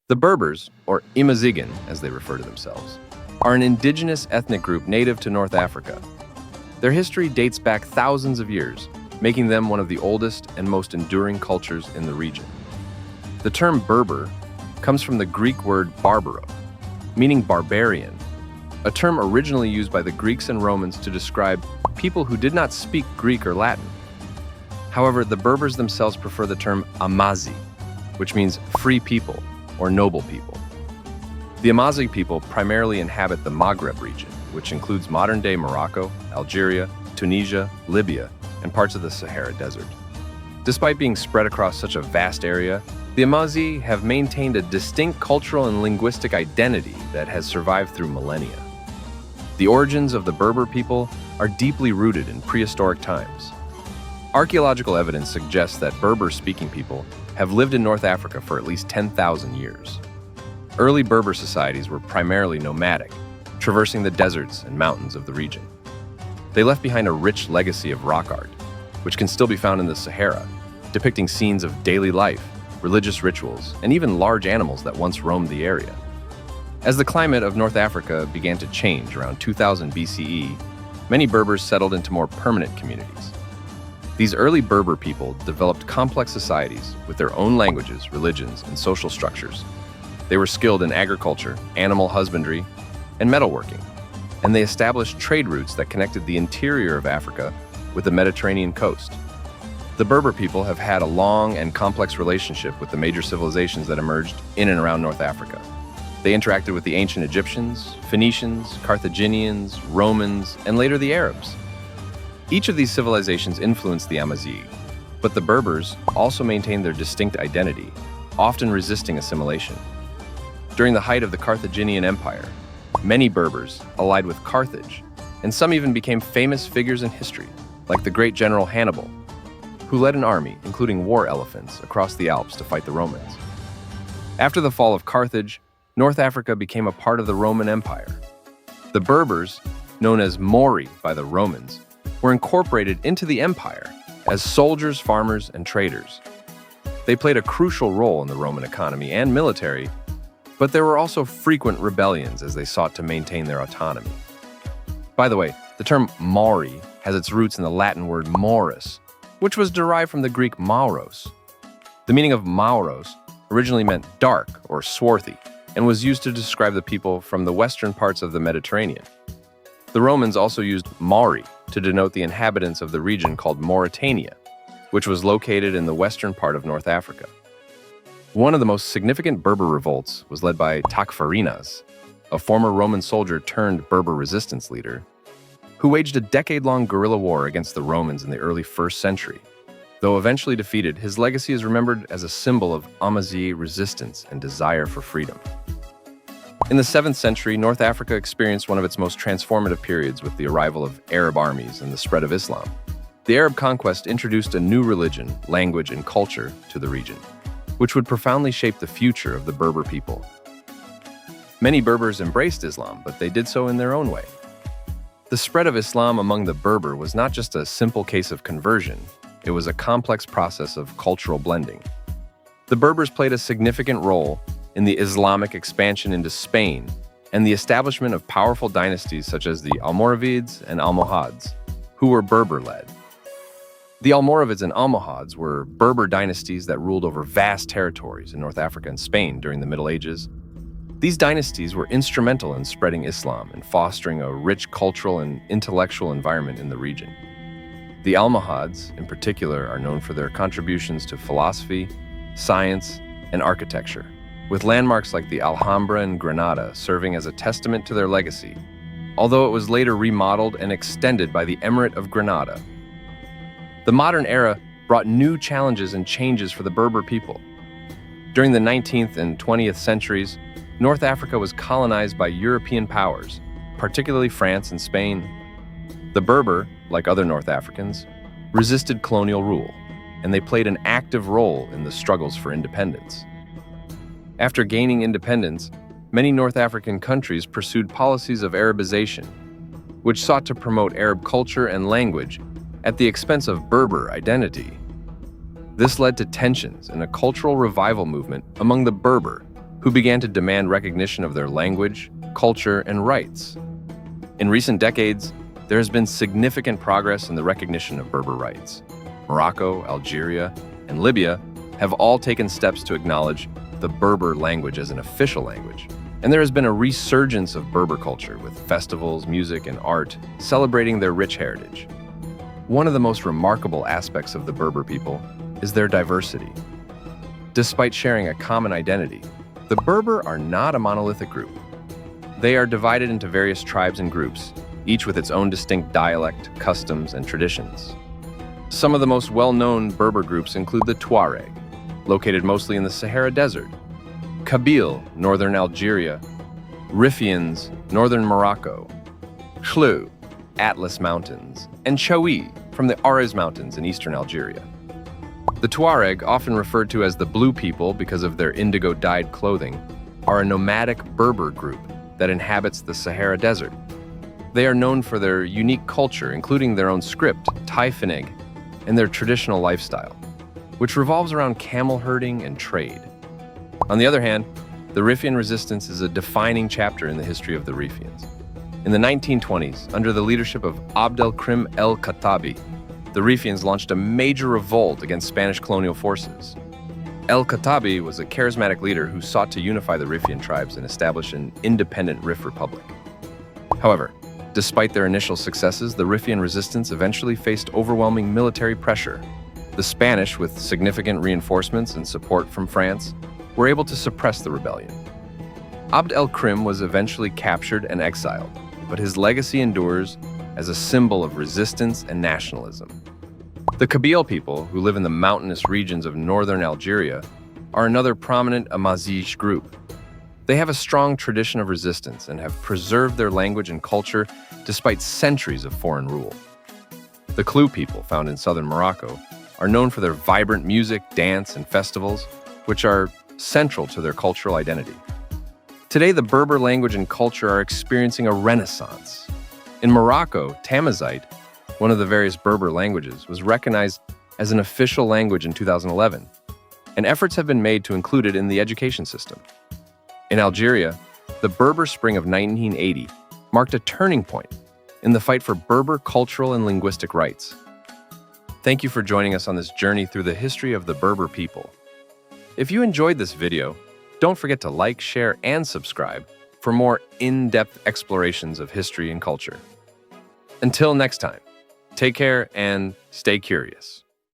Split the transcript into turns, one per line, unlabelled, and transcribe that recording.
The Berbers, or Amazigh as they refer to themselves, are an indigenous ethnic group native to North Africa. Their history dates back thousands of years, making them one of the oldest and most enduring cultures in the region. The term Berber comes from the Greek word barbaro, meaning barbarian, a term originally used by the Greeks and Romans to describe people who did not speak Greek or Latin. However, the Berbers themselves prefer the term Amazigh, which means free people or noble people. The Amazigh people primarily inhabit the Maghreb region, which includes modern-day Morocco, Algeria, Tunisia, Libya, and parts of the Sahara Desert. Despite being spread across such a vast area, the Amazigh have maintained a distinct cultural and linguistic identity that has survived through millennia. The origins of the Berber people are deeply rooted in prehistoric times. Archaeological evidence suggests that Berber-speaking people have lived in North Africa for at least 10,000 years. Early Berber societies were primarily nomadic, traversing the deserts and mountains of the region. They left behind a rich legacy of rock art, which can still be found in the Sahara, depicting scenes of daily life, religious rituals, and even large animals that once roamed the area. As the climate of North Africa began to change around 2000 BCE, many Berbers settled into more permanent communities. These early Berber people developed complex societies with their own languages, religions, and social structures. They were skilled in agriculture, animal husbandry, and metalworking, and they established trade routes that connected the interior of Africa with the Mediterranean coast. The Berber people have had a long and complex relationship with the major civilizations that emerged in and around North Africa. They interacted with the ancient Egyptians, Phoenicians, Carthaginians, Romans, and later the Arabs. Each of these civilizations influenced the Amazigh, but the Berbers also maintained their distinct identity, often resisting assimilation. During the height of the Carthaginian Empire, many Berbers allied with Carthage, and some even became famous figures in history, like the great general Hannibal, who led an army, including war elephants, across the Alps to fight the Romans. After the fall of Carthage, North Africa became a part of the Roman Empire. The Berbers, known as Mauri by the Romans, were incorporated into the empire as soldiers, farmers, and traders. They played a crucial role in the Roman economy and military, but there were also frequent rebellions as they sought to maintain their autonomy. By the way, the term Mauri has its roots in the Latin word Maurus, which was derived from the Greek Mauros. The meaning of Mauros originally meant dark or swarthy, and was used to describe the people from the western parts of the Mediterranean. The Romans also used Mauri to denote the inhabitants of the region called Mauritania, which was located in the western part of North Africa. One of the most significant Berber revolts was led by Tacfarinas, a former Roman soldier turned Berber resistance leader, who waged a decade-long guerrilla war against the Romans in the early 1st century. Though eventually defeated, his legacy is remembered as a symbol of Amazigh resistance and desire for freedom. In the 7th century, North Africa experienced one of its most transformative periods with the arrival of Arab armies and the spread of Islam. The Arab conquest introduced a new religion, language, and culture to the region, which would profoundly shape the future of the Berber people. Many Berbers embraced Islam, but they did so in their own way. The spread of Islam among the Berber was not just a simple case of conversion, it was a complex process of cultural blending. The Berbers played a significant role in the Islamic expansion into Spain and the establishment of powerful dynasties such as the Almoravids and Almohads, who were Berber-led. The Almoravids and Almohads were Berber dynasties that ruled over vast territories in North Africa and Spain during the Middle Ages. These dynasties were instrumental in spreading Islam and fostering a rich cultural and intellectual environment in the region. The Almohads, in particular, are known for their contributions to philosophy, science, and architecture, with landmarks like the Alhambra in Granada serving as a testament to their legacy, although it was later remodeled and extended by the Emirate of Granada. The modern era brought new challenges and changes for the Berber people. During the 19th and 20th centuries, North Africa was colonized by European powers, particularly France and Spain. The Berber, like other North Africans, resisted colonial rule, and they played an active role in the struggles for independence. After gaining independence, many North African countries pursued policies of Arabization, which sought to promote Arab culture and language at the expense of Berber identity. This led to tensions and a cultural revival movement among the Berber, who began to demand recognition of their language, culture, and rights. In recent decades, there has been significant progress in the recognition of Berber rights. Morocco, Algeria, and Libya have all taken steps to acknowledge the Berber language as an official language. And there has been a resurgence of Berber culture with festivals, music, and art celebrating their rich heritage. One of the most remarkable aspects of the Berber people is their diversity. Despite sharing a common identity, the Berber are not a monolithic group. They are divided into various tribes and groups, each with its own distinct dialect, customs, and traditions. Some of the most well-known Berber groups include the Tuareg, located mostly in the Sahara Desert, Kabyle, northern Algeria, Rifians, northern Morocco, Khlu, Atlas Mountains, and Chaouи from the Ares Mountains in eastern Algeria. The Tuareg, often referred to as the Blue People because of their indigo-dyed clothing, are a nomadic Berber group that inhabits the Sahara Desert. They are known for their unique culture, including their own script, Taifinig, and their traditional lifestyle, which revolves around camel herding and trade. On the other hand, the Rifian resistance is a defining chapter in the history of the Rifians. In the 1920s, under the leadership of el-Krim el-Khattabi, the Rifians launched a major revolt against Spanish colonial forces. El-Khattabi was a charismatic leader who sought to unify the Rifian tribes and establish an independent Rif republic. However, despite their initial successes, the Rifian resistance eventually faced overwhelming military pressure. The Spanish, with significant reinforcements and support from France, were able to suppress the rebellion. Abd el-Krim was eventually captured and exiled, but his legacy endures as a symbol of resistance and nationalism. The Kabyle people, who live in the mountainous regions of northern Algeria, are another prominent Amazigh group. They have a strong tradition of resistance and have preserved their language and culture despite centuries of foreign rule. The Khlu people, found in southern Morocco, are known for their vibrant music, dance, and festivals, which are central to their cultural identity. Today, the Berber language and culture are experiencing a renaissance. In Morocco, Tamazight, one of the various Berber languages, was recognized as an official language in 2011, and efforts have been made to include it in the education system. In Algeria, the Berber Spring of 1980 marked a turning point in the fight for Berber cultural and linguistic rights. Thank you for joining us on this journey through the history of the Berber people. If you enjoyed this video, don't forget to like, share, and subscribe for more in-depth explorations of history and culture. Until next time, take care and stay curious.